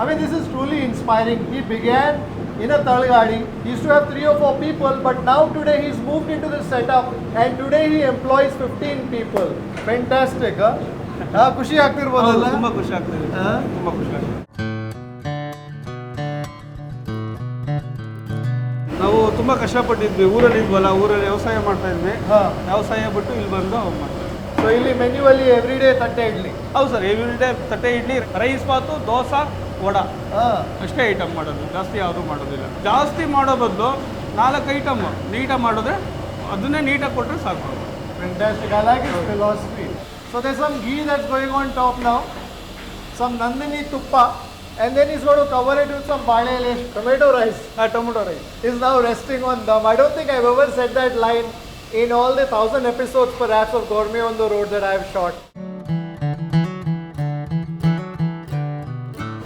I mean, this is truly inspiring. He began in a Talgadi. He used to have 3 or 4 people, but now today he's moved into this setup and today he employs 15 people. Fantastic, huh? ಖುಷಿ ಆಗ್ತಿರ್ಬೋದಲ್ಲ? ತುಂಬಾ ಖುಷಿ ಆಗ್ತಿದೆ. ತುಂಬಾ ಖುಷಿ ಆಗ್ತಿದೆ. ನಾವು ತುಂಬಾ ಕಷ್ಟಪಟ್ಟಿದ್ವಿ, ಊರಲ್ಲಿ ಇದ್ವಲ್ಲ, ಊರಲ್ಲಿ ವ್ಯವಸಾಯ ಮಾಡ್ತಾ ಇದ್ವಿ. ವ್ಯವಸಾಯ ಬಿಟ್ಟು ಇಲ್ಲಿ ಬಂದು ಮಾಡ್ತೀವಿ. ಸೊ ಇಲ್ಲಿ ಮೆನ್ಯೂವಲ್ಲಿ ಎವ್ರಿ ಡೇ ತಟ್ಟೆ ಇಡ್ಲಿ? ಹೌದು ಸರ್, ಎವ್ರಿ ಡೇ ತಟ್ಟೆ ಇಡ್ಲಿ, ರೈಸ್ ಬಾತು, ದೋಸಾ, ವಡಾ ಅಷ್ಟೇ ಐಟಮ್ ಮಾಡೋದು, ಜಾಸ್ತಿ ಯಾವುದು ಮಾಡೋದಿಲ್ಲ. ಜಾಸ್ತಿ ಮಾಡೋ ಬದಲು 4 ಐಟಮ್ ನೀಟಾಗಿ ಮಾಡಿದ್ರೆ ಅದನ್ನೇ ನೀಟಾಗಿ ಕೊಟ್ಟರೆ ಸಾಕು. Fantastic. I like his philosophy. So there's some ghee that's going on top now, some Nandini tuppa, and then he's going to cover it with some bale tomato rice. Tomato rice. He's now resting on dum. I don't think I've ever said that line in all the 1000 episodes perhaps of Gourmet on the Road that I've shot.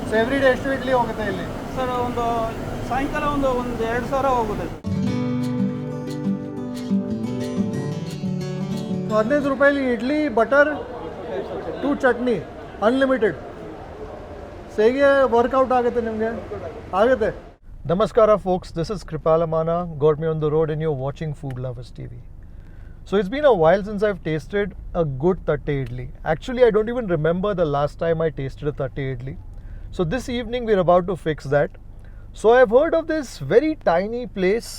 So every day ಎಷ್ಟು ಇಡ್ಲಿ ಹೋಗುತ್ತೆ ಇಲ್ಲಿ? Sir ಒಂದು ಸಾಯಂಕಾಲ ಒಂದು 2,000 ಹೋಗುತ್ತೆ. 15 ರೂಪಾಯಿಲಿ idli, butter, 2 chutney, unlimited. ಹೇಗೆ work out ಆಗುತ್ತೆ ನಿಮಗೆ? ಆಗುತ್ತೆ. ನಮಸ್ಕಾರ folks, this is Kripal Amanna, Gourmet on the Road, and you're watching Food Lovers TV. So it's been a while since I've tasted a good tatte idli. Actually, I don't even remember the last time I tasted a tatte idli. So this evening we're about to fix that. So I've heard of this very tiny place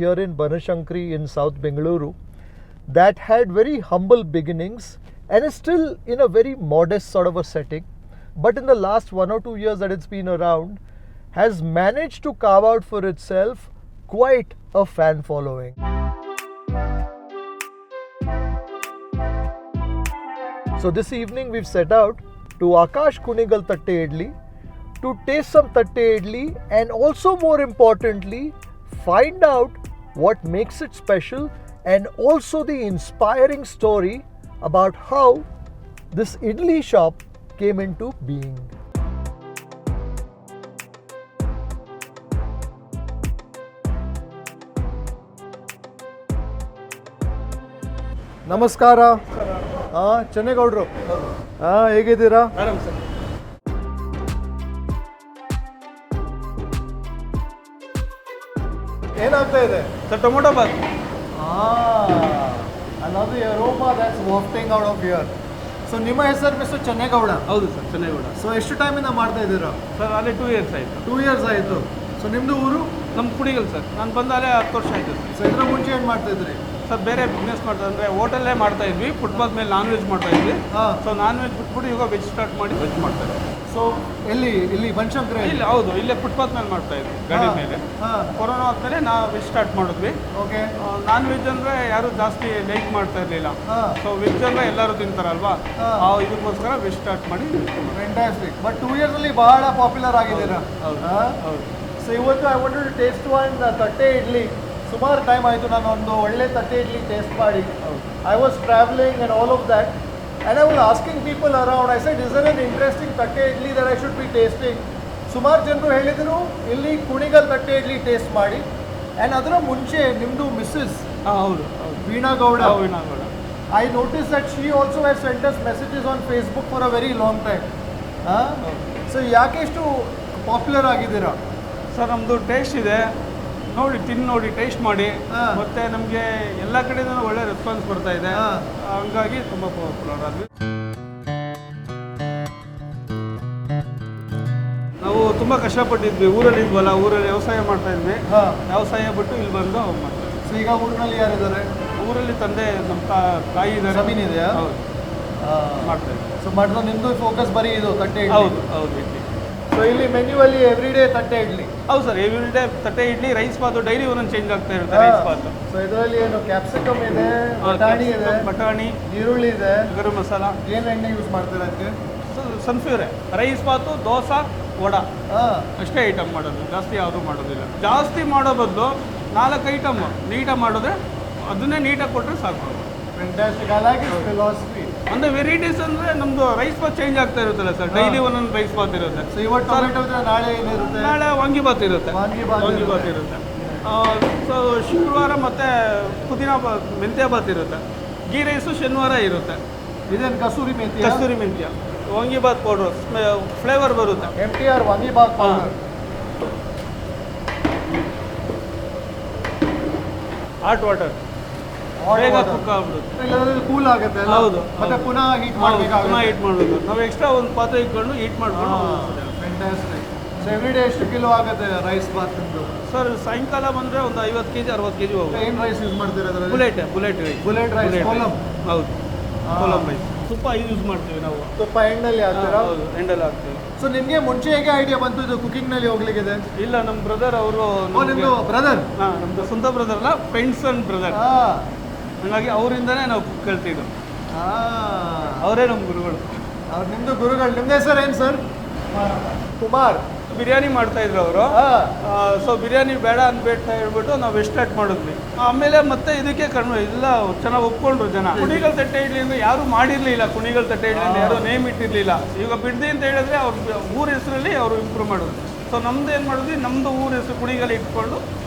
here in Banashankari in South Bengaluru that had very humble beginnings and is still in a very modest sort of a setting, but in the last 1 or 2 years that it's been around has managed to carve out for itself quite a fan following. So this evening we've set out to AKASH KUNIGAL THATTE IDLI to taste some tatte idli and also more importantly find out what makes it special and also the inspiring story about how this idli shop came into being. ನಮಸ್ಕಾರ. ಚನ್ನೆ ಗೌಡ್ರು, ಹೇಗಿದ್ದೀರಾ? ಆರಾಮ್ sir. ಏನಾಗ್ತಾ ಇದೆ sir? Tomato bath. Another aroma that's wafting out of here. So ನಿಮ್ಮ ಹೆಸರು mister ಚನ್ನೆ Gowda? ಹೌದು sir, ಚನ್ನೆ Gowda. So ಎಷ್ಟು ಟೈಮಿಂದ ಮಾಡ್ತಾ ಇದ್ದೀರಾ? ಸರ್ ಅಲ್ಲೇ 2 ಇಯರ್ಸ್ ಆಯಿತು. 2 ಇಯರ್ಸ್ ಆಯಿತು. ಸೊ ನಿಮ್ಮದು ಊರು? ನಮ್ಮ ಕುಣಿಗಲ್ ಸರ್. ನಾನು ಬಂದಾಲೆ 10 ವರ್ಷ ಆಯಿತು ಸರ್. ಸೊ ಇದರ ಮುಂಚೆ ಏನು ಮಾಡ್ತಾ ಇದ್ರಿ? ಸರ್ ಬೇರೆ ಬಿಸ್ನೆಸ್ ಮಾಡ್ತಾ ಅಂದರೆ ಹೋಟೆಲ್ಲೇ ಮಾಡ್ತಾ ಇದ್ವಿ. ಫುಟ್ಪಾತ್ ಮೇಲೆ ನಾನ್ ವೆಜ್ ಮಾಡ್ತಾ ಇದ್ವಿ. ಸೊ ನಾನ್ ವೆಜ್ ಬಿಟ್ಬಿಟ್ಟು ಇವಾಗ ವೆಜ್ ಸ್ಟಾರ್ಟ್ ಮಾಡಿ ವೆಜ್ ಮಾಡ್ತಾ ಇದ್ವಿ. ಸೊ ಇಲ್ಲಿ ಬನಶಂಕರಿ? ಇಲ್ಲ, ಹೌದು, ಇಲ್ಲೇ ಫುಟ್ಪಾತ್ ಮೇಲೆ ಮಾಡ್ತಾ ಇದ್ವಿ, ಗಾಡಿ ಮೇಲೆ. ಕೊರೋನಾ ಆದಮೇಲೆ ನಾವು ವೆಜ್ ಸ್ಟಾರ್ಟ್ ಮಾಡಿದ್ವಿ. ಓಕೆ. ನಾನ್ ವೆಜ್ ಅಂದರೆ ಯಾರು ಜಾಸ್ತಿ ಲೈಕ್ ಮಾಡ್ತಾ ಇರಲಿಲ್ಲ. ಸೊ ವೆಜ್ ಅಂದರೆ ಎಲ್ಲರೂ ತಿಂತಾರಲ್ವಾ, ಇದಕ್ಕೋಸ್ಕರ ವೆಜ್ ಸ್ಟಾರ್ಟ್ ಮಾಡಿ. ಫ್ಯಾಂಟಾಸ್ಟಿಕ್. ಬಟ್ 2 ಇಯರ್ಸಲ್ಲಿ ಬಹಳ ಪಾಪ್ಯುಲರ್ ಆಗಿದ್ದೀರಾ. ಹೌದು. ಸೊ ಇವತ್ತು I wanted to taste one ತಟ್ಟೆ ಇಡ್ಲಿ. ಸುಮಾರು ಟೈಮ್ ಆಯಿತು ನಾನು ಒಂದು ಒಳ್ಳೆ ತಟ್ಟೆ ಇಡ್ಲಿ ಟೇಸ್ಟ್ ಮಾಡಿ. I was travelling and all of that. And I was asking people around, I said, is there an interesting tatte idli that I should be tasting? ಸುಮಾರು ಜನರು ಹೇಳಿದರು ಇಲ್ಲಿ ಕುಣಿಗಲ್ ತಟ್ಟೆ ಇಡ್ಲಿ ಟೇಸ್ಟ್ ಮಾಡಿ. ಆ್ಯಂಡ್ ಅದರ ಮುಂಚೆ ನಿಮ್ಮದು ಮಿಸ್ಸಸ್ ಹೌದು Veena Gowda, I noticed that she also has sent us messages on Facebook for a very long time. So ಯಾಕೆ ಇಷ್ಟು ಪಾಪ್ಯುಲರ್ ಆಗಿದ್ದೀರಾ? ಸರ್ ನಮ್ಮದು ಟೇಸ್ಟ್ ಇದೆ, ನೋಡಿ ತಿಂದು ನೋಡಿ ಟೇಸ್ಟ್ ಮಾಡಿ. ಮತ್ತೆ ನಮಗೆ ಎಲ್ಲ ಕಡೆಯಿಂದ ಒಳ್ಳೆ ರೆಸ್ಪಾನ್ಸ್ ಬರ್ತಾ ಇದೆ, ಹಂಗಾಗಿ ತುಂಬ ಪಾಪ್ಯುಲರ್ ಆದ್ವಿ. ನಾವು ತುಂಬ ಕಷ್ಟಪಟ್ಟಿದ್ವಿ, ಊರಲ್ಲಿ ಇದ್ವಲ್ಲ, ಊರಲ್ಲಿ ವ್ಯವಸಾಯ ಮಾಡ್ತಾ ಇದ್ವಿ. ವ್ಯವಸಾಯ ಬಿಟ್ಟು ಇಲ್ಲಿ ಬಂದು ಮಾಡ್ತೀವಿ. ಸೊ ಈಗ ಊರಿನಲ್ಲಿ ಯಾರಿದ್ದಾರೆ? ಊರಲ್ಲಿ ತಂದೆ ನಮ್ಮ ತಾಯಿ ಇದ್ದಾರೆ. ಜಮೀನ್ ಇದೆಯಾ? ಹೌದು, ಮಾಡ್ತಾ ಇದ್ವಿ. ಸೊ ಮಾಡಿದ್ರೆ ನಿಮ್ಮದು ಫೋಕಸ್ ಬರೀ ಇದು ತಟ್ಟೆ ಇಡ್ಲಿ? ಹೌದು ಹೌದು, ಇಡ್ಲಿ. ಸೊ ಇಲ್ಲಿ ಮೆನ್ಯೂವಲ್ಲಿ ಎವ್ರಿ ಡೇ ತಟ್ಟೆ ಇಡ್ಲಿ? ಹೌದು ಸರ್, ಎವ್ರಿ ಡೇ ತಟ್ಟೆ ಇಡ್ಲಿ, ರೈಸ್ ಬಾತು, ಡೈಲಿ ಒಂದೊಂದು ಚೇಂಜ್ ಆಗ್ತಾ ಇರುತ್ತೆ ರೈಸ್ ಬಾತು. ಸೊ ಇದರಲ್ಲಿ ಏನು ಕ್ಯಾಪ್ಸಿಕಮ್ ಇದೆ, ಬಟಾಣಿ ಇದೆ, ಬಟಾಣಿ, ಈರುಳ್ಳಿ ಇದೆ, ಗರಂ ಮಸಾಲ. ಏನು ಎಣ್ಣೆ ಯೂಸ್ ಮಾಡ್ತೀರಾ ಅದಕ್ಕೆ? ಸನ್ಫ್ಯೂರೆ. ರೈಸ್ ಬಾತು, ದೋಸಾ, ವಡಾ ಅಷ್ಟೇ ಐಟಮ್ ಮಾಡೋದು, ಜಾಸ್ತಿ ಯಾವುದು ಮಾಡೋದಿಲ್ಲ. ಜಾಸ್ತಿ ಮಾಡೋ ಬದಲು 4 ಐಟಮ್ ನೀಟಾಗಿ ಮಾಡಿದ್ರೆ ಅದನ್ನೇ ನೀಟಾಗಿ ಕೊಟ್ಟರೆ ಸಾಕು. Fantastic. I like his philosophy. ಅಂದರೆ ವೆರೈಟೀಸ್ ಅಂದರೆ ನಮ್ಮದು ರೈಸ್ ಬಾತ್ ಚೇಂಜ್ ಆಗ್ತಾ ಇರುತ್ತಲ್ಲ ಸರ್, ಡೈಲಿ ಒಂದೊಂದು ರೈಸ್ ಬಾತ್ ಇರುತ್ತೆ. ಸೊ ಇವತ್ತು ಟೊಮೆಟೊ ಇದ್ರೆ ನಾಳೆ ಏನಿರುತ್ತೆ? ನಾಳೆ ವಾಂಗಿಬಾತ್ ಇರುತ್ತೆ. ವಾಂಗಿಬಾತ್ ಇರುತ್ತೆ. ಸೊ ಶುಕ್ರವಾರ ಮತ್ತು ಪುದೀನ ಬಾತ್, ಮೆಂತ್ಯ ಬಾತ್ ಇರುತ್ತೆ. ಗೀ ರೈಸು ಶನಿವಾರ ಇರುತ್ತೆ. ಇದೇನು ಕಸೂರಿ ಮೆಂತ್ಯ? ಕಸ್ತೂರಿ ಮೆಂತ್ಯ ವಾಂಗಿಬಾತ್ ಪೌಡ್ರು ಫ್ಲೇವರ್ ಬರುತ್ತೆ. MTR vangibath powder. Hot water ಬೇಗ ಕುಕ್ ಆಗ್ಬಿಡುತ್ತೆ. ಇಲ್ಲದ್ರೆ ಕೂಲ್ ಆಗುತ್ತೆ. ಹೌದು. ಮತ್ತೆ ಪುನಃ ಹೀಟ್ ಪುನಃ ಮಾಡಬೇಕಾಗುತ್ತೆ. ಹೀಟ್ ಮಾಡಬೇಕು. ನಾವು ಎಕ್ಸ್ಟ್ರಾ ಒಂದು ಪಾತ್ರೆ ಇಟ್ಕೊಂಡು ಹೀಟ್ ಮಾಡ್ಕೊಂಡು. ಫ್ಯಾಂಟಾಸ್ಟಿಕ್. ಸೊ ಎವ್ರಿ ಡೇ ಎಷ್ಟು ಕಿಲೋ ಆಗುತ್ತೆ ರೈಸ್ ಬಾತ್ ನಿಮ್ಮದು? ಸರ್ ಸಾಯಂಕಾಲ ಬಂದರೆ ಒಂದು 50 kg 60 kg ಹೋಗುತ್ತೆ. ಏನು ರೈಸ್ ಯೂಸ್ ಮಾಡ್ತೀರಾ ಅದರಲ್ಲಿ? Bullet rice. ಕೋಲಮ್. ಹೌದು, ಕೋಲಮ್ ರೈಸ್. ತುಪ್ಪ ಯೂಸ್ ಮಾಡ್ತೀವಿ ನಾವು. ತುಪ್ಪ ಎಣ್ಣೆಲ್ಲಿ ಹಾಕ್ತೀರಾ? ಹೌದು, ಎಂಡಲ್ಲಿ ಹಾಕ್ತೀವಿ. ಸೊ ನಿಮಗೆ ಮುಂಚೆ ಹೇಗೆ ಐಡಿಯಾ ಬಂತು ಇದು ಕುಕಿಂಗ್ನಲ್ಲಿ ಹೋಗ್ಲಿಕ್ಕಿದೆ? ಇಲ್ಲ, ನಮ್ಮ ಬ್ರದರ್ ಅವರು. ನಿಮ್ಮದು ಬ್ರದರ್? ಹಾಂ, ನಮ್ಮದು ಸ್ವಂತ ಬ್ರದರ್ ಅಲ್ಲ, ಫ್ರೆಂಡ್ಸ್ ಅಂಡ್ ಬ್ರದರ್. ಹಾಗಾಗಿ ಅವರಿಂದನೇ ನಾವು ಕುಕ್ ಕಲ್ತಿದ್ದು. ಅವರೇ ನಮ್ಮ ಗುರುಗಳು. ಅವ್ರು ನಿಮ್ಮದು ಗುರುಗಳು. ನಿಮ್ಮ ಹೆಸರು ಏನು ಸರ್? ಕುಮಾರ್. ಬಿರಿಯಾನಿ ಮಾಡ್ತಾ ಇದ್ರು ಅವರು. ಸೊ ಬಿರಿಯಾನಿ ಬೇಡ ಅನ್ಬೇಡ ಹೇಳ್ಬಿಟ್ಟು ನಾವು ಸ್ಟಾರ್ಟ್ ಮಾಡಿದ್ವಿ. ಆಮೇಲೆ ಮತ್ತೆ ಇದಕ್ಕೆ ಇಲ್ಲ ಚೆನ್ನಾಗಿ ಒಪ್ಕೊಂಡ್ರು ಜನ. ಕುಣಿಗಲ್ ತಟ್ಟೆ ಇಡ್ಲಿ ಅಂದ್ರೆ ಯಾರು ಮಾಡಿರ್ಲಿಲ್ಲ. ಕುಣಿಗಲ್ ತಟ್ಟೆ ಇಡ್ಲಿ ಅಂತ ಯಾರು ನೇಮ್ ಇಟ್ಟಿರ್ಲಿಲ್ಲ. ಈಗ ಬಿಡ್ದಿ ಅಂತ ಹೇಳಿದ್ರೆ ಅವ್ರ ಊರ ಹೆಸರಲ್ಲಿ ಅವರು ಇಂಪ್ರೂವ್ ಮಾಡಿದ್ರು. ಸೊ ನಮ್ದು ಏನು ಮಾಡಿದ್ವಿ, ನಮ್ದು ಊರ ಹೆಸರು ಕುಣಿಗಲ್ ಇಟ್ಕೊಂಡು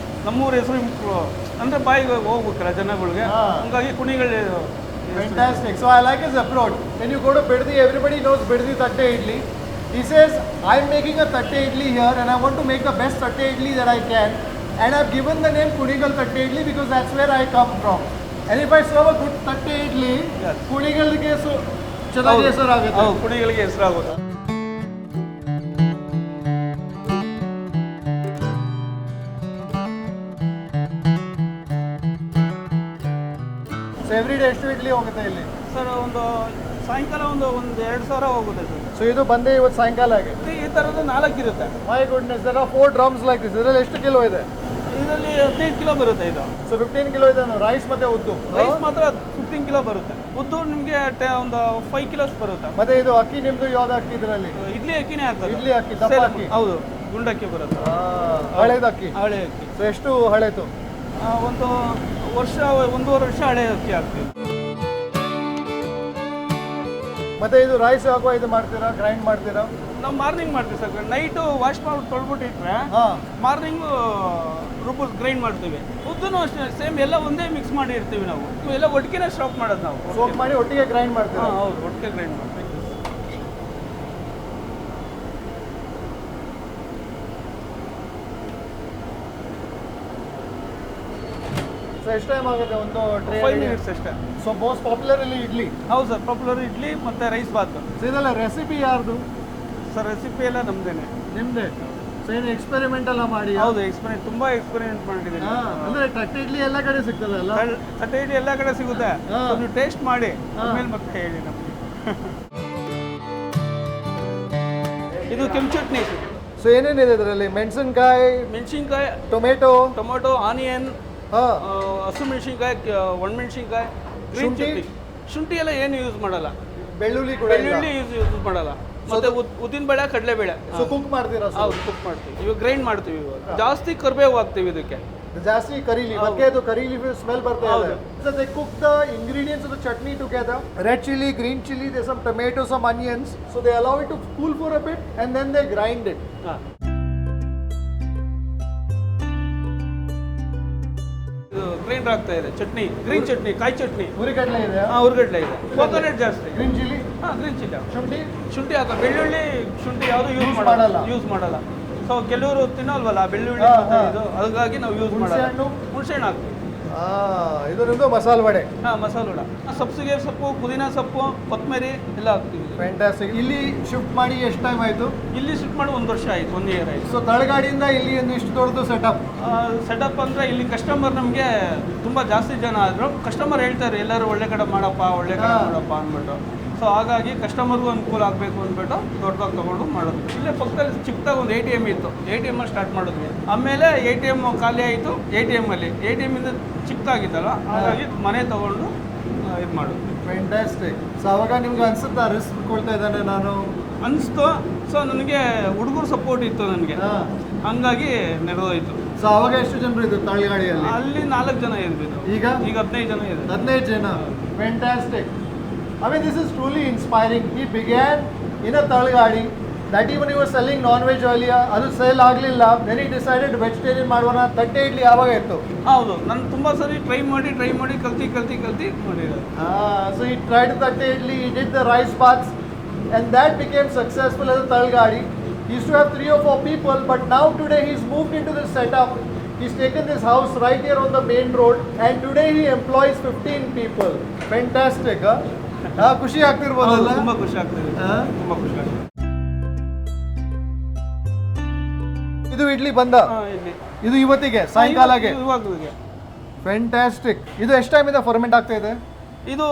ನಮ್ಮೂರ ಹೆಸರು ಇಂಪ್ರೂವ್ ಅಂದರೆ ಬಾಯಿಗೆ ಹೋಗ್ಬೇಕಲ್ಲ ಜನಗಳಿಗೆ. ಹಂಗಾಗಿ Kunigal. Fantastic. So I like his approach. When you go to Biddi, everybody knows Biddi Tatte Idli. He says, I'm making a Tatte Idli here and I want to make the best Tatte Idli that I can. And I've given the name Kunigal Tatte Idli because that's where I come from. And if I serve a good Tatte Idli, Kunigalge ಚೆನ್ನಾಗಿ ಹೆಸರಾಗುತ್ತೆ. ಹೌದು, ಕುಣಿಗಲ್ಗೆ ಹೆಸರಾಗುತ್ತೆ. So every day ಎಷ್ಟು ಇಡ್ಲಿ ಹೋಗುತ್ತೆ ಇಲ್ಲಿ? Sir ಒಂದು ಸಾಯಂಕಾಲ ಒಂದು 2,000 ಹೋಗುತ್ತೆ sir. So ಇದು ಬಂದೇ ಇವತ್ತು ಸಾಯಂಕಾಲ ಆಗಿದೆ. ಈ ಥರದ್ದು 4 ಇರುತ್ತೆ. My goodness, there are 4 drums like this. ಇದರಲ್ಲಿ ಎಷ್ಟು ಕಿಲೋ ಇದೆ? ಇದರಲ್ಲಿ 15 ಕಿಲೋ ಬರುತ್ತೆ ಇದು. ಸೊ 15 ಕಿಲೋ ಇದೆ. ರೈಸ್ ಮತ್ತೆ ಉದ್ದು? ರೈಸ್ ಮಾತ್ರ 15 ಕಿಲೋ ಬರುತ್ತೆ. ಉದ್ದು ನಿಮಗೆ ಒಂದು 5 ಕಿಲೋಸ್ ಬರುತ್ತೆ. ಮತ್ತೆ ಇದು ಅಕ್ಕಿ ನಿಮ್ದು ಯಾವ್ದು ಅಕ್ಕಿ ಇದರಲ್ಲಿ? ಇಡ್ಲಿ ಅಕ್ಕಿನೇ ಆಗ್ತದೆ. ಇಡ್ಲಿ ಅಕ್ಕಿ, ದಪ್ಪ ಅಕ್ಕಿ. ಹೌದು, ಗುಂಡಕ್ಕಿ ಬರುತ್ತೆ. ಹಳೇದು ಅಕ್ಕಿ. ಹಳೆ ಅಕ್ಕಿ. ಸೊ ಎಷ್ಟು ಹಳೇತು? ಒಂದು ವರ್ಷ, 1.5 ವರ್ಷ ಹಳೆ ಅಕ್ಕಿ ಹಾಕ್ತೀವಿ. ಮತ್ತೆ ಇದು ರೈಸ್ ಹಾಕುವ ಇದು ಮಾಡ್ತೀರಾ, ಗ್ರೈಂಡ್ ಮಾಡ್ತೀರಾ? ನಾವು ಮಾರ್ನಿಂಗ್ ಮಾಡ್ತೀವಿ ಸರ್. ನೈಟು ವಾಶ್ ಮಾಡಿ ತೊಳ್ಬಿಟ್ಟಿಟ್ರೆ ಮಾರ್ನಿಂಗು ಗ್ರೈಂಡ್ ಮಾಡ್ತೀವಿ. ಉದ್ದೂ ಅಷ್ಟೇ ಸೇಮ್ ಎಲ್ಲ ಒಂದೇ ಮಿಕ್ಸ್ ಮಾಡಿ ಇರ್ತೀವಿ ನಾವು. ಎಲ್ಲ ಒಟ್ಟಿಗೆ ಸ್ಟಾಪ್ ಮಾಡೋದು ನಾವು. ಸೋಪ್ ಮಾಡಿ ಒಟ್ಟಿಗೆ ಗ್ರೈಂಡ್ ಮಾಡ್ತೀವಿ. ಹೌದು, ಒಟ್ಟಿಗೆ ಗ್ರೈಂಡ್ ಮಾಡ್ತೀವಿ. ಸೊ ಎಷ್ಟು ಟೈಮ್ ಆಗುತ್ತೆ ಒಂದು ಟ್ರೇ? 5 ಮಿನಿಟ್ಸ್ ಅಷ್ಟೇ. ಸೊ ಮೋಸ್ಟ್ ಪಾಪ್ಯುಲರ್ ಇಲ್ಲಿ ಇಡ್ಲಿ? ಹೌದು ಸರ್, ಪಾಪ್ಯುಲರ್ ಇಡ್ಲಿ ಮತ್ತು ರೈಸ್ ಬಾತ್. ಸೊ ಇದೆಲ್ಲ ರೆಸಿಪಿ ಯಾರ್ದು ಸರ್? ರೆಸಿಪಿ ಎಲ್ಲ ನಮ್ಮದೇನೆ. ನಿಮ್ಮದೇ? ಸೊ ಏನು ಎಕ್ಸ್ಪೆರಿಮೆಂಟ್ ಎಲ್ಲ ಮಾಡಿ? ಹೌದು, ತುಂಬ ಎಕ್ಸ್ಪೆರಿಮೆಂಟ್ ಮಾಡಿದ್ದೀನಿ. ಅಂದರೆ ತಟ್ಟೆ ಇಡ್ಲಿ ಎಲ್ಲ ಕಡೆ ಸಿಗ್ತದೆ ಅಲ್ಲ? ತಟ್ಟೆ ಇಡ್ಲಿ ಎಲ್ಲ ಕಡೆ ಸಿಗುತ್ತೆ. ನೀವು ಟೇಸ್ಟ್ ಮಾಡಿ ಆಮೇಲೆ ಮತ್ತೆ ಹೇಳಿ ನಮಗೆ. ಇದು ಕೆಂಪು ಚಟ್ನಿ. ಸೊ ಏನೇನಿದೆ ಇದರಲ್ಲಿ? ಮೆಣಸಿನ್ಕಾಯಿ, ಟೊಮೆಟೊ, ಆನಿಯನ್, ಹಸಿಮೆಣಸಿನ್ಕಾಯಿ, ಒಣಮೆಣಸಿನ್ಕಾಯಿ, ಗ್ರೀನ್ ಚಟ್ನಿ. ಶುಂಠಿ ಎಲ್ಲ ಏನು ಯೂಸ್ ಮಾಡಲ್ಲ. ಬೆಳ್ಳುಳ್ಳಿ ಯೂಸ್ ಮಾಡಲ್ಲ. ಮತ್ತೆ ಉದ್ದಿನ ಬೇಳೆ, ಕಡಲೆಬೇಳೆ. ಸೊ ಕುಕ್ ಮಾಡ್ತೀರಾ? ಹೌದು, ಕುಕ್ ಮಾಡ್ತೀವಿ. ಇವಾಗ ಗ್ರೈಂಡ್ ಮಾಡ್ತೀವಿ. ಇವಾಗ ಜಾಸ್ತಿ ಕರಿಬೇವು ಹಾಕ್ತೀವಿ ಇದಕ್ಕೆ. ಜಾಸ್ತಿ ಕರೀಲಿ, ಮತ್ತೆ ಅದು ಕರೀಲಿ ಸ್ಮೆಲ್ ಬರ್ತಾ ಇದೆ. So they cook the ingredients of the chutney together. Red chili, green chili, there's some tomatoes, some onions. So they allow it to cool for a bit and then they grind it. Grind ಆಗ್ತಾ ಇದೆ chutney. Green chutney, ಕಾಯಿ ಚಟ್ನಿ. ಹುರಿಗಡ್ಲೆ ಇದೆ? ಹುರಿಗಡ್ಲೆ ಇದೆ. Coconut ಜಾಸ್ತಿ. Green chilli? Green chilli. ಶುಂಠಿ ಹಾಕ. ಬೆಳ್ಳುಳ್ಳಿ, ಶುಂಠಿ ಯಾವುದು ಯೂಸ್ ಮಾಡಲ್ಲ. ಸೊ ಕೆಲವರು ತಿನ್ನೋಲ್ವಲ್ಲ ಬೆಳ್ಳುಳ್ಳಿ ಇದು, ಹಾಗಾಗಿ ನಾವು ಯೂಸ್ ಮಾಡಲ್ಲ. ಹುಣಸೆಹಣ್ಣು ಹಾಕ್ತೀವಿ. ಇದು ನಿಮ್ಮದು ಮಸಾಲೆ ವಡೆ? ಮಸಾಲೆ ವಡೆ. ಸಬ್ಸಿಗೆ ಸೊಪ್ಪು, ಪುದೀನ ಸೊಪ್ಪು, ಕೊತ್ತಂಬರಿ ಎಲ್ಲ ಹಾಕ್ತೀವಿ. ಫ್ಯಾಂಟಾಸ್ಟಿಕ್. ಇಲ್ಲಿ ಶಿಫ್ಟ್ ಮಾಡಿ ಎಷ್ಟು ಟೈಮ್ ಆಯಿತು? ಇಲ್ಲಿ ಶಿಫ್ಟ್ ಮಾಡಿ 1 ವರ್ಷ ಆಯಿತು, 1 ಇಯರ್ ಆಯಿತು. ಸೊ ತಳಗಾಡಿಯಿಂದ ಇಲ್ಲಿ ಒಂದು ಇಷ್ಟು ದೊಡ್ಡದು ಸೆಟಪ್ ಅಂದರೆ ಇಲ್ಲಿ ಕಸ್ಟಮರ್ ನಮಗೆ ತುಂಬ ಜಾಸ್ತಿ ಜನ ಆದರು. ಕಸ್ಟಮರ್ ಹೇಳ್ತಾರೆ ಎಲ್ಲರೂ ಒಳ್ಳೆ ಕಡೆ ಮಾಡಪ್ಪ ಅಂದ್ಬಿಟ್ಟು. ಸೊ ಹಾಗಾಗಿ ಕಸ್ಟಮರ್ಗೂ ಅನುಕೂಲ ಆಗಬೇಕು ಅಂದ್ಬಿಟ್ಟು ದೊಡ್ಡದಾಗಿ ತೊಗೊಂಡು ಮಾಡೋದು. ಇಲ್ಲೇ ಪಕ್ಕದಲ್ಲಿ ಚಿಕ್ಕದಾಗಿ ಒಂದು ATM ಇತ್ತು. ATM ಸ್ಟಾರ್ಟ್ ಮಾಡಿದ್ವಿ. ಆಮೇಲೆ ATM ಖಾಲಿ ಆಯಿತು. ATM ಇಂದ ಚಿಕ್ಕದಾಗಿತ್ತಲ್ಲ, ಹಾಗಾಗಿ ಮನೆ ತೊಗೊಂಡು ಇದು ಮಾಡೋದು. ಫ್ಯಾಂಟಾಸ್ಟಿಕ್. ಸೊ ಅವಾಗ ನಿಮ್ಗೆ ಅನ್ಸುತ್ತಾ ರಿಸ್ಕ್ ಕೊಡ್ತಾ ಇದ್ದಾನೆ ನಾನು ಅನಿಸ್ತು. ಸೊ ನನಗೆ ಹುಡುಗರು ಸಪೋರ್ಟ್ ಇತ್ತು ನನಗೆ, ಹಂಗಾಗಿ ನೆರವಾಯಿತು. ಸೊ ಅವಾಗ ಎಷ್ಟು ಜನರು ಇದ್ರು ತಳಗಾಡಿಯಲ್ಲಿ? ಅಲ್ಲಿ 4 ಜನ ಇದ್ವಿ. ಈಗ 15 ಜನ ಇದೆ. 15 ಜನ. Fantastic. I mean, this is truly inspiring. He began in a talgadi that even he was selling non-veg earlier. ಅದು ಸೇಲ್ ಆಗಲಿಲ್ಲ. then he decided vegetarian ಮಾಡೋಣ. ತಟ್ಟೆ ಇಡ್ಲಿ ಯಾವಾಗ ಇತ್ತು? ಹೌದು, ನಾನು ತುಂಬ ಸರಿ ಟ್ರೈ ಮಾಡಿ ಕಲ್ತಿ ಮಾಡಿರೋದು. So he tried ತಟ್ಟೆ idli, he did the rice baths. and that became successful as a talgadi. He used to have 3 or 4 people, but now today he's moved into this setup. He's taken this house right here on the main road, and today he employs 15 people. Fantastic, huh? ಖುಷಿ ಆಗ್ತಿರ್ಬೋದಲ್ಲ? ತುಂಬ ಖುಷಿ ಆಗ್ತಿದೆ, ತುಂಬ ಖುಷಿ ಆಗ್ತಿದೆ. ಇದು ಇಡ್ಲಿ ಬಂದ, ಇಲ್ಲಿ ಇದು ಇವತ್ತಿಗೆ ಸಾಯಂಕಾಲಗೆ ಇವಾಗಲಿಗೆ. ಫ್ಯಾಂಟಾಸ್ಟಿಕ್. ಇದು ಎಷ್ಟು ಟೈಮಿಂದ ಫರ್ಮೆಂಟ್ ಆಗ್ತಾ ಇದೆ? ಇದು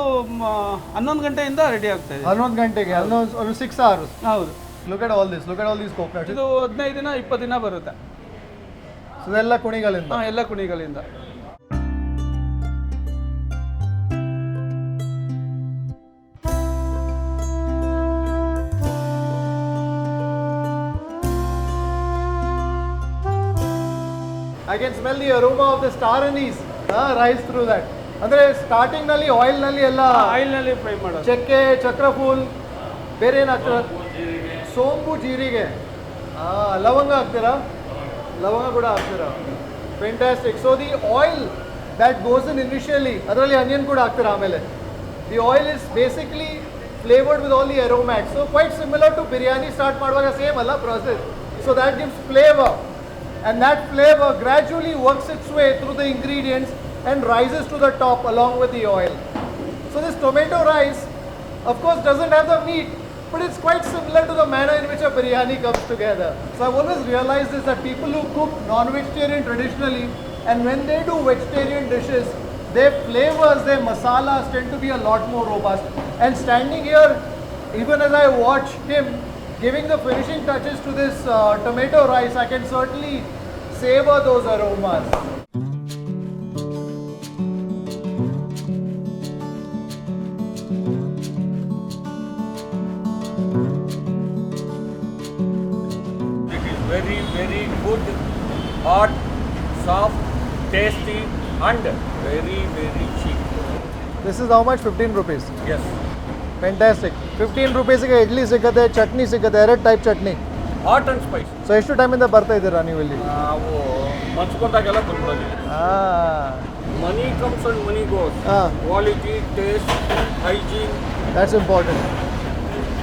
11 ಗಂಟೆಯಿಂದ ರೆಡಿ ಆಗ್ತಾ ಇದೆ. 11 ಗಂಟೆಗೆ, ಒಂದು 6 hours. ಹೌದು. Look at all this, look at all these coconuts. ಇದು 15 ದಿನ 20 ದಿನ ಬರುತ್ತೆ. ಸೊ ಇದೆಲ್ಲ ಕುಣಿಗಲಿಂದ? ಎಲ್ಲ ಕುಣಿಗಲಿಂದ. I can smell the aroma of the star anise rise through that. ಅಂದ್ರೆ ಸ್ಟಾರ್ಟಿಂಗ್ ನಲ್ಲಿ ಆಯಿಲ್ ನಲ್ಲಿ ಎಲ್ಲ ಆಯಿಲ್ ನಲ್ಲಿ ಫ್ರೈ ಮಾಡೋದು. ಚಕ್ಕೆ, ಚಕ್ರಫೂಲ್, ಬೇರೆ ಏನು ಹಾಕ್ತೀರಾ? ಸೋಂಪು, ಜೀರಿಗೆ, ಲವಂಗ ಹಾಕ್ತೀರಾ? ಲವಂಗ ಕೂಡ ಹಾಕ್ತೀರಾ? Fantastic. So the oil that goes in initially, ಅದರಲ್ಲಿ ಆನಿಯನ್ ಕೂಡ ಹಾಕ್ತೀರಾ ಆಮೇಲೆ. The oil is basically flavored with all the aromats. So quite similar to biryani start ಮಾಡುವಾಗ ಸೇಮ್ ಅಲ್ಲ process. So that gives flavor. And that flavor gradually works its way through the ingredients and rises to the top along with the oil. So this tomato rice, of course, doesn't have the meat, but it's quite similar to the manner in which a biryani comes together. So I've always realized this, that people who cook non-vegetarian traditionally, and when they do vegetarian dishes, their flavors, their masalas tend to be a lot more robust. And standing here, even as I watch him giving the finishing touches to this tomato rice, I can certainly savor those aromas. It is very, very good, hot, soft, tasty and very, very cheap. This is how much? 15 rupees. Yes. Fantastic. 15 rupeesಗೆ idli ಸಿಗುತ್ತೆ, ಚಟ್ನಿ ಸಿಗುತ್ತೆ, 2 type chutney. Hot and spicy. So ಎಷ್ಟು ಟೈಮಿಂದ ಬರ್ತಾ ಇದ್ದೀರಾ ನೀವು ಇಲ್ಲಿ? ನಾವು ಮನ್ಸ್ಕೊಂಡಾಗೆಲ್ಲ ಬಂದ್ಬಿಡೋದು. Money comes and money goes. Quality, taste, hygiene. That's important.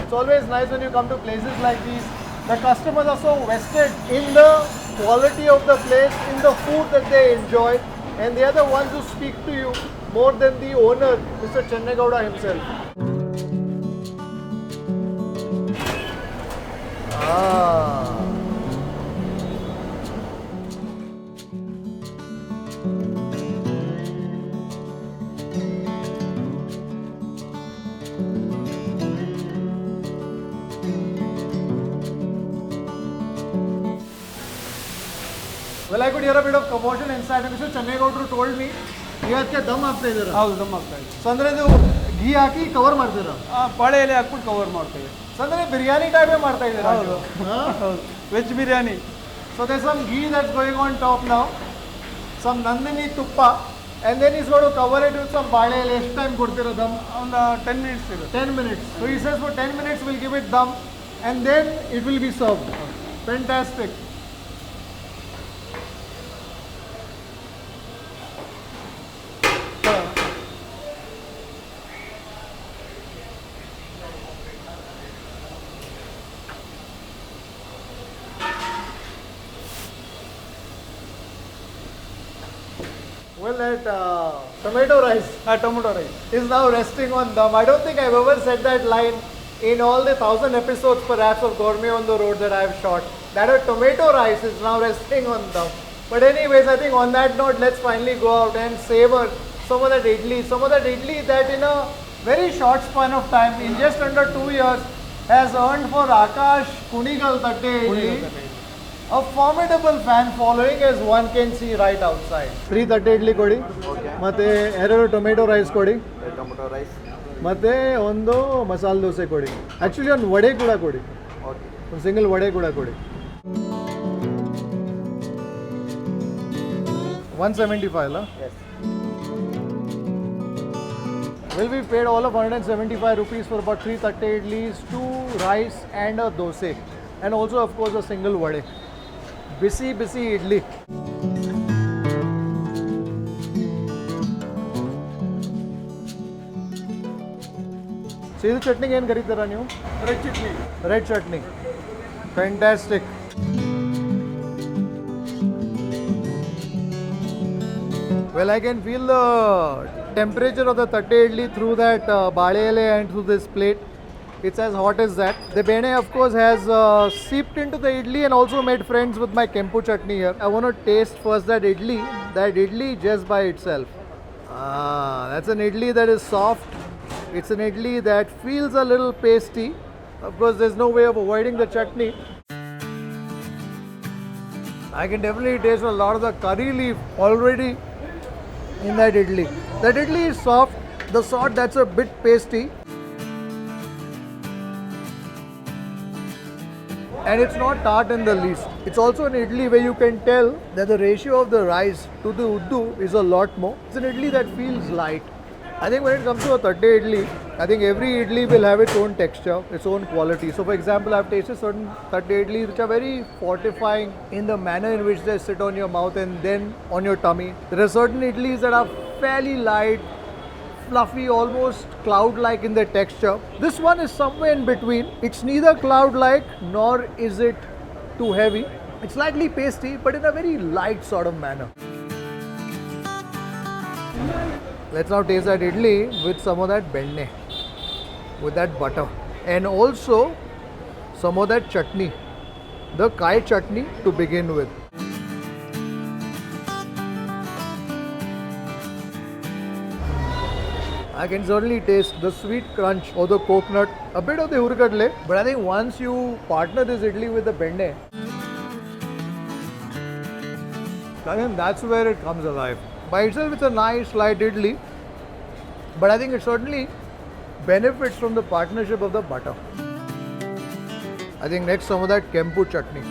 It's always nice when you come to places like these. The customers are so vested in the quality of the place, in the food that they enjoy, and they are the ones who speak to you more than the owner, Mr. Channe Gowda himself. Well, I could hear a bit of commotion inside, and Mr. Channe Gowda told me ಇವತ್ತಿಗೆ ದಮ್ ಹಾಕ್ತಾ ಇದ್ದೀರಾ? ಹೌದು, ದಮ್ ಹಾಕ್ತಾ ಇದೆ. So ಅಂದ್ರೆ ಇದು ಘೀ ಹಾಕಿ cover ಮಾಡ್ತೀರಾ? ಬಾಳೆ ಎಲೆ ಹಾಕ್ಬಿಟ್ಟು ಕವರ್ ಮಾಡ್ತೀವಿ. ಸೊ ಅಂದ್ರೆ ಬಿರಿಯಾನಿ ಟೈಪೇ ಮಾಡ್ತಾ ಇದ್ದೀರಾ? ಹೌದು, ಹೌದು, veg biryani. So there's some ghee that's going on top now, some nandini tuppa, and then he's going to cover it with some bale ele. ಎಷ್ಟು ಟೈಮ್ ಕೊಡ್ತೀರಾ ದಮ್? ಒಂದು 10 minutes ಇರುತ್ತೆ. 10 minutes. So he says for 10 minutes we'll give it dum, and then it will be served. Fantastic. Well, that tomato rice is now resting on dum. I don't think I've ever said that line in all the 1,000 episodes perhaps of Gourmet on the Road that I've shot. That a tomato rice is now resting on dum. But anyways, I think on that note, let's finally go out and savor some of that idli that in a very short span of time, in just under 2 years, has earned for AKASH KUNIGAL THATTE idli a formidable fan following, as one can see right outside. 3 ತಟ್ಟೆ ಇಡ್ಲಿ ಕೊಡಿ, ಮತ್ತೆ 2 tomato rice ಕೊಡಿ, ಮತ್ತೆ ಒಂದು ಮಸಾಲೆ ದೋಸೆ ಕೊಡಿ. Actually ಒಂದು ವಡೆ ಕೂಡ ಕೊಡಿ, ಒಂದು ಸಿಂಗಲ್ ವಡೆ ಕೂಡ ಕೊಡಿ. 175 ಅಲ್ಲ? Well, we paid all of 175 rupees for about 3 tatte idlis, 2 rice and a dosae, and also of course a single vade. Busy idli. So ಇದು ಚಟ್ನಿಗೆ ಏನು ಕರೀತೀರಾ ನೀವು? red chutney. Red chutney. Fantastic. Well, I can feel the temperature of the tatte idli through that bale ele and through this plate. It's as hot as that. The bene, of course, has seeped into the idli and also made friends with my kempu chutney here. I want to taste first that idli just by itself. That's an idli that is soft. It's an idli that feels a little pasty. Of course, there's no way of avoiding the chutney. I can definitely taste a lot of the curry leaf already in that idli. That idli is soft. The salt, that's a bit pasty. And it's not tart in the least. It's also an idli where you can tell that the ratio of the rice to the uddu is a lot more. It's an idli that feels light. I think when it comes to a tatte idli, I think every idli will have its own texture, its own quality. So for example, I've tasted certain tatte idlis which are very fortifying in the manner in which they sit on your mouth and then on your tummy. There are certain idlis that are fairly light, fluffy, almost cloud-like in their texture. This one is somewhere in between. It's neither cloud-like nor is it too heavy. It's slightly pasty, but in a very light sort of manner. Let's now taste that idli with some of that benne, with that butter, and also some of that chutney, the kai chutney to begin with. I can certainly taste the sweet crunch of the coconut, a bit of the hurukadle, but I think once you partner this idli with the benne, I think that's where it comes alive. By itself, it's a nice light idli, but I think it certainly benefits from the partnership of the butter. I think next some of that kempu chutney.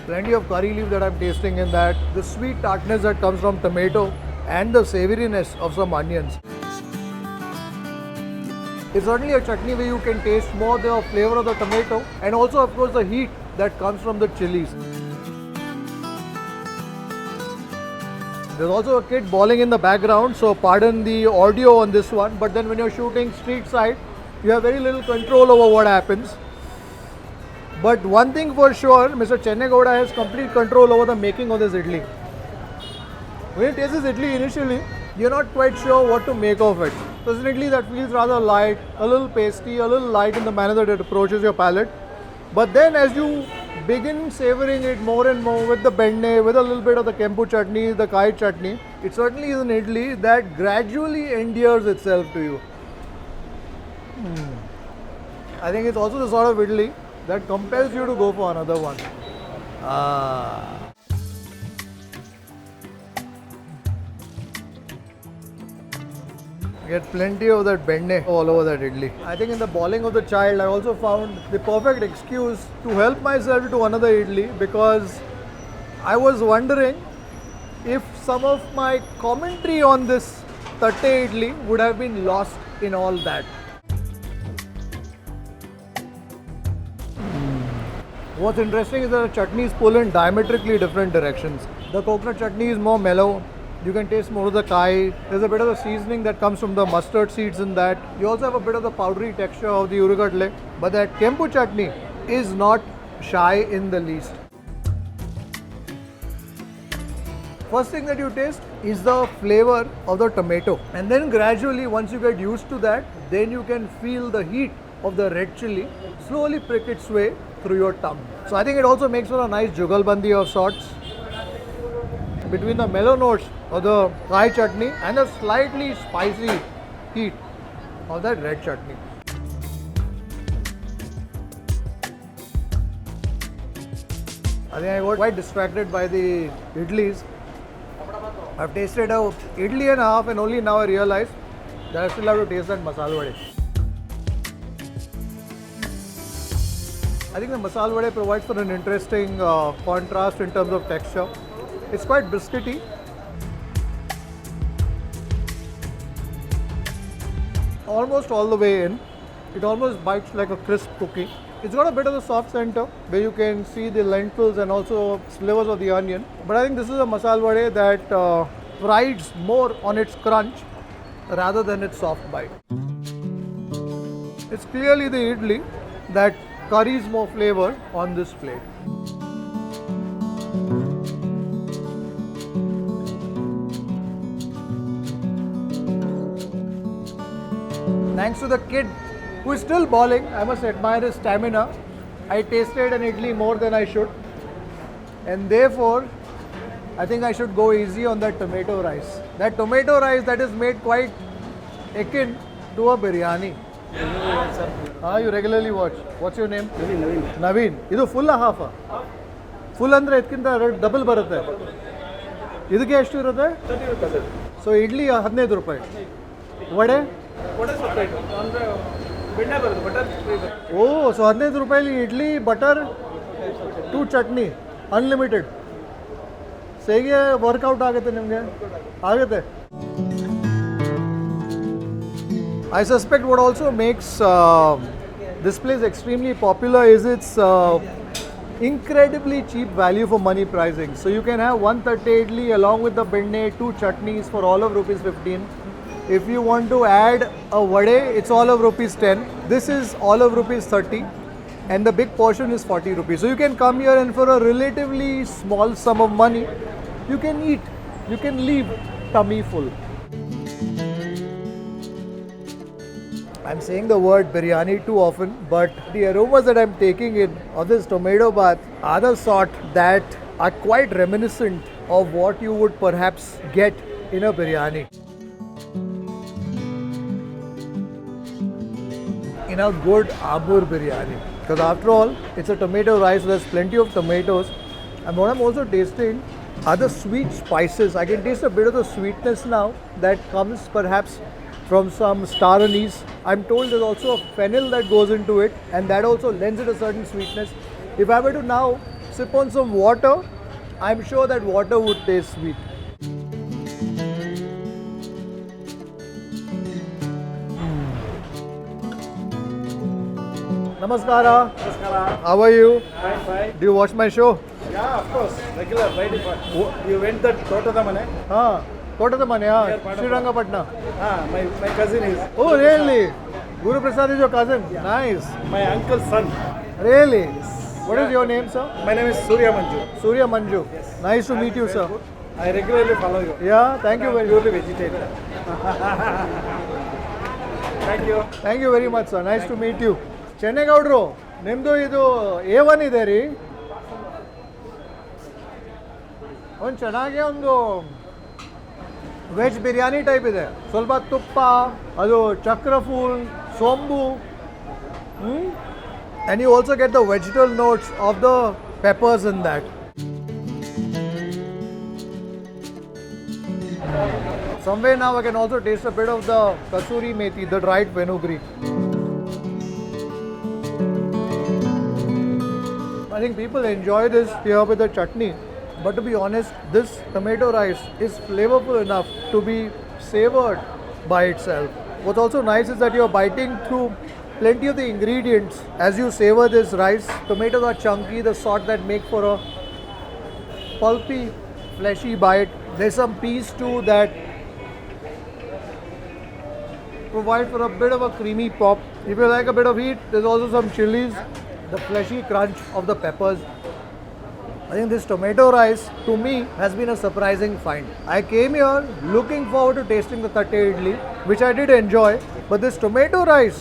Plenty of curry leaf that I'm tasting in that, the sweet tartness that comes from tomato and the savouriness of some onions. It's certainly a chutney where you can taste more the flavour of the tomato and also of course the heat that comes from the chilies. There's also a kid bawling in the background, so pardon the audio on this one, but then when you're shooting street side, you have very little control over what happens. But one thing for sure, Mr. Channe Gowda has complete control over the making of this idli. When you taste this idli initially, you're not quite sure what to make of it. So it's an idli that feels rather light, a little pasty, a little light in the manner that it approaches your palate. But then as you begin savouring it more and more with the benne, with a little bit of the kempu chutney, the kai chutney, it certainly is an idli that gradually endears itself to you. I think it's also the sort of idli that compels you to go for another one. Get plenty of that benne all over that idli. I think in the bawling of the child, I also found the perfect excuse to help myself to another idli because I was wondering if some of my commentary on this tatte idli would have been lost in all that. What's interesting is that the chutneys pull in diametrically different directions. The coconut chutney is more mellow. You can taste more of the kai. There's a bit of the seasoning that comes from the mustard seeds in that. You also have a bit of the powdery texture of the urugadle. But that kempu chutney is not shy in the least. First thing that you taste is the flavor of the tomato. And then gradually, once you get used to that, then you can feel the heat of the red chili slowly prick its way through your tongue. So I think it also makes for a nice jugalbandi of sorts between the mellow notes of the kai chutney and the slightly spicy heat of that red chutney. I think I got quite distracted by the idlis. I've tasted a idli and a half and only now I realize that I still have to taste that masala vade. I think the masala vade provides for an interesting contrast in terms of texture. It's quite biscuity. Almost all the way in. It almost bites like a crisp cookie. It's got a bit of the soft center where you can see the lentils and also slivers of the onion. But I think this is a masala vade that rides more on its crunch rather than its soft bite. It's clearly the idli that curries more flavor on this plate. Thanks to the kid who is still bawling, I must admire his stamina. I tasted an idli more than I should, and therefore I think I should go easy on that tomato rice. That tomato rice that is made quite akin to a biryani. You regularly watch. What's your name? Naveen. Naveen. Idu full half? Full andre idkinta double barutte. Idಕ್ಕೆ ಎಷ್ಟು ಇರುತ್ತೆ? 30 rupees. So idli 15 ರೂಪಾಯಿ. Vada? Vada separate ಅಂದರೆ ಬೆಣ್ಣೆ ಬರುತ್ತೆ butter free ಬರುತ್ತೆ. Oh, so 15 ರೂಪಾಯಿಲಿ idli, butter, 2 chutney unlimited. So ಹೇಗೆ work out ಆಗುತ್ತೆ ನಿಮಗೆ? ಆಗುತ್ತೆ. I suspect what also makes this place extremely popular is its incredibly cheap value for money pricing. So you can have 130 idli along with the benne, 2 chutneys for all of rupees 15. If you want to add a vade, it's all of rupees 10. This is all of rupees 30 and the big portion is 40 rupees. So you can come here and for a relatively small sum of money, you can eat, you can leave tummy full. I'm saying the word biryani too often, but the aromas that I'm taking in of this tomato bath are the sort that are quite reminiscent of what you would perhaps get in a biryani. In a good Abur biryani. Because after all, it's a tomato rice, so there's plenty of tomatoes. And what I'm also tasting are the sweet spices. I can taste a bit of the sweetness now that comes perhaps from some star anise. I'm told there's also a fennel that goes into it and that also lends it a certain sweetness. If I were to now sip on some water, I'm sure that water would taste sweet. Namaskara. Namaskara. How are you? Fine, fine. Do you watch my show? Yeah, of course. Regular, right? You went that Tottada Mane? Tottada Mane, Near Padappa. Srirangapatna. My cousin is. Oh, really? Guru Prasad is your cousin? Yeah. Nice. My uncle's son. Really? What is your name, sir? My name is Surya Manju. Surya Manju. Yes. Nice to meet you, sir. I regularly follow you. Yeah, thank you very much. Purely vegetarian. Thank you. Thank you very much, sir. Nice to meet you. Channe Gowda, ನಿಮ್ಮದು ಇದು A1 ಇದೆ ರೀ. ಒಂದು ಚೆನ್ನಾಗಿ ಒಂದು veg biryani type ಇದೆ. ಸ್ವಲ್ಪ ತುಪ್ಪ, ಅದು ಚಕ್ರಫೂಲ್, ಸೊಂಬು. And you also get the vegetable notes of the peppers in that. Somewhere now I can also taste a bit of the kasuri methi, the dried fenugreek. I think people enjoy this here with the chutney, but to be honest, this tomato rice is flavorful enough to be savored by itself. What's also nice is that you're biting through plenty of the ingredients as you savor this rice. Tomatoes are chunky, the sort that make for a pulpy, fleshy bite. There's some peas too that provide for a bit of a creamy pop. If you like a bit of heat, there's also some chilies, the fleshy crunch of the peppers. I think this tomato rice to me has been a surprising find. I came here looking forward to tasting the Thatte idli, which I did enjoy, but this tomato rice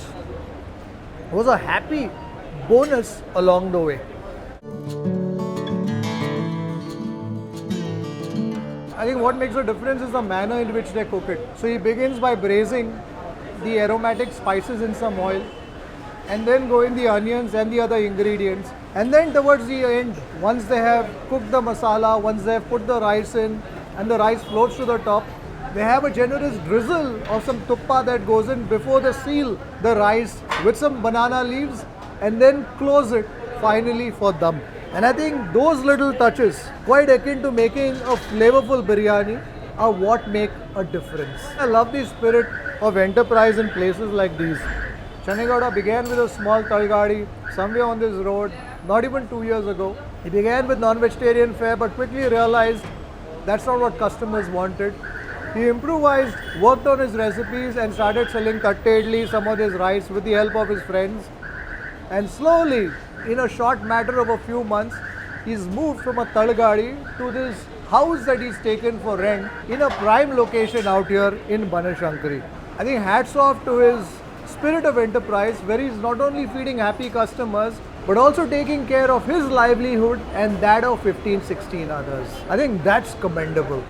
was a happy bonus along the way. I think what makes a difference is the manner in which they cook it. So he begins by braising the aromatic spices in some oil, and then go in the onions and the other ingredients, and then towards the end, once they have cooked the masala, once they have put the rice in and the rice floats to the top, they have a generous drizzle of some tuppa that goes in before they seal the rice with some banana leaves and then close it finally for dum. And I think those little touches, quite akin to making a flavorful biryani, are what make a difference. I love the spirit of enterprise in places like these. Channe Gowda began with a small talgadi somewhere on this road not even 2 years ago. He began with non-vegetarian fare but quickly realized that's not what customers wanted. He improvised, worked on his recipes and started selling tatte idli, some of his rice with the help of his friends. And slowly, in a short matter of a few months, he's moved from a talgadi to this house that he's taken for rent in a prime location out here in Banashankari. I think hats off to his spirit of enterprise, where he's not only feeding happy customers but also taking care of his livelihood and that of 15, 16 others. I think that's commendable.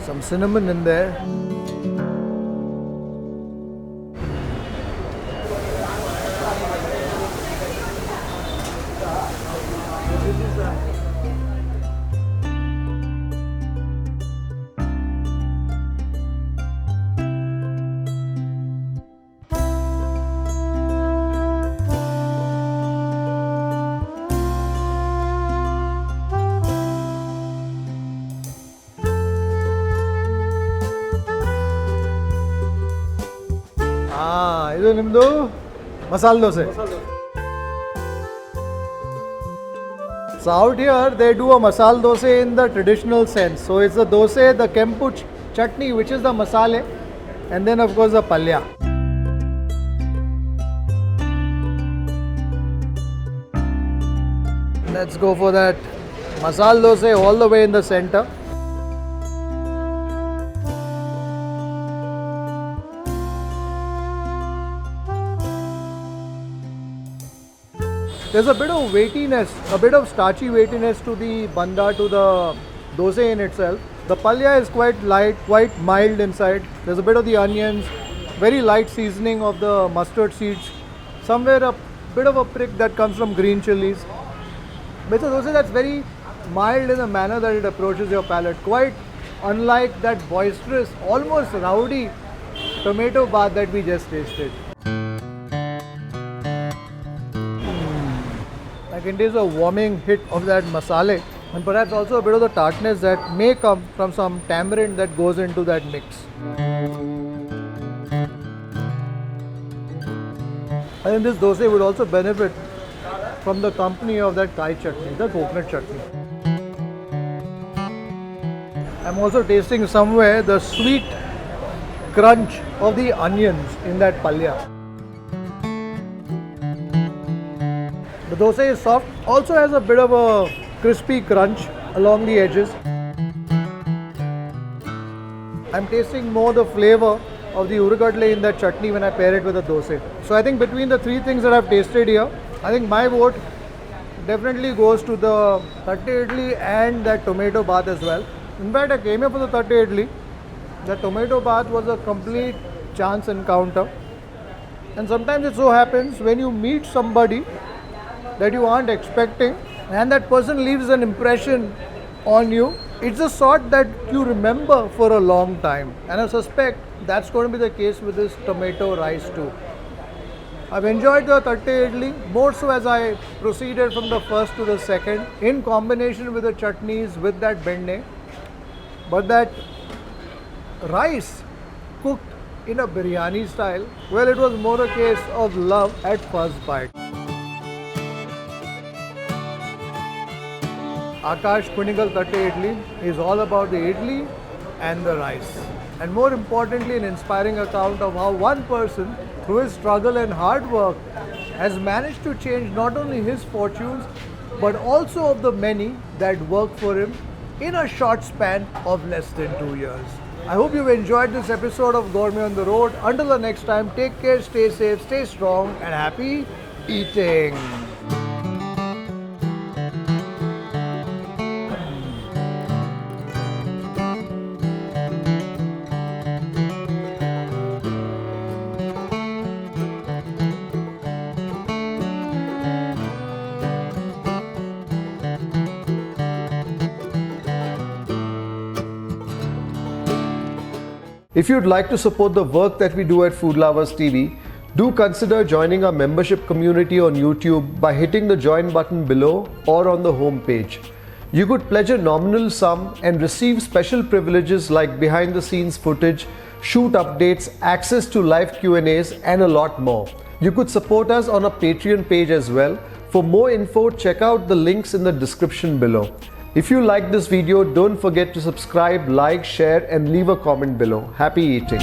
Some cinnamon in there. ಇದು ನಿಮ್ಮದು masala dosa. So out here they do a masala dosa in the traditional sense. So it's the dosa, the kempu chutney, which is the masale, and then of course the palya. Let's go for that masala dosa all the way in the center. There's a bit of weightiness, a bit of starchy weightiness to the banda, to the dosa in itself. The palya is quite light, quite mild inside. There's a bit of the onions, very light seasoning of the mustard seeds. Somewhere a bit of a prick that comes from green chilies. But it's a dosa that's very mild in the manner that it approaches your palate. Quite unlike that boisterous, almost rowdy tomato bath that we just tasted. I can taste a warming hit of that masala and perhaps also a bit of the tartness that may come from some tamarind that goes into that mix. I think this dosa would also benefit from the company of that Thai chutney, the coconut chutney. I'm also tasting somewhere the sweet crunch of the onions in that palya. The dosa is soft, also has a bit of a crispy crunch along the edges. I'm tasting more the flavor of the urugadle in that chutney when I pair it with the dosa. So I think between the three things that I've tasted here, I think my vote definitely goes to the tatte idli and that tomato bath as well. In fact, I came here for the tatte idli. The tomato bath was a complete chance encounter. And sometimes it so happens when you meet somebody that you aren't expecting and that person leaves an impression on you, it's a sort that you remember for a long time. And I suspect that's going to be the case with this tomato rice too. I've enjoyed the tatte idli more so as I proceeded from the first to the second in combination with the chutneys with that benne. But that rice cooked in a biryani style, well, it was more a case of love at first bite. AKASH Kunigal Thatte Idli is all about the idli and the rice. And more importantly, an inspiring account of how one person, through his struggle and hard work, has managed to change not only his fortunes, but also of the many that work for him in a short span of less than 2 years. I hope you've enjoyed this episode of Gourmet on the Road. Until the next time, take care, stay safe, stay strong, and happy eating. If you'd like to support the work that we do at Food Lovers TV, do consider joining our membership community on YouTube by hitting the join button below or on the home page. You could pledge a nominal sum and receive special privileges like behind the scenes footage, shoot updates, access to live Q&As and a lot more. You could support us on our Patreon page as well. For more info, check out the links in the description below. If you like this video, don't forget to subscribe, like, share and leave a comment below. Happy eating.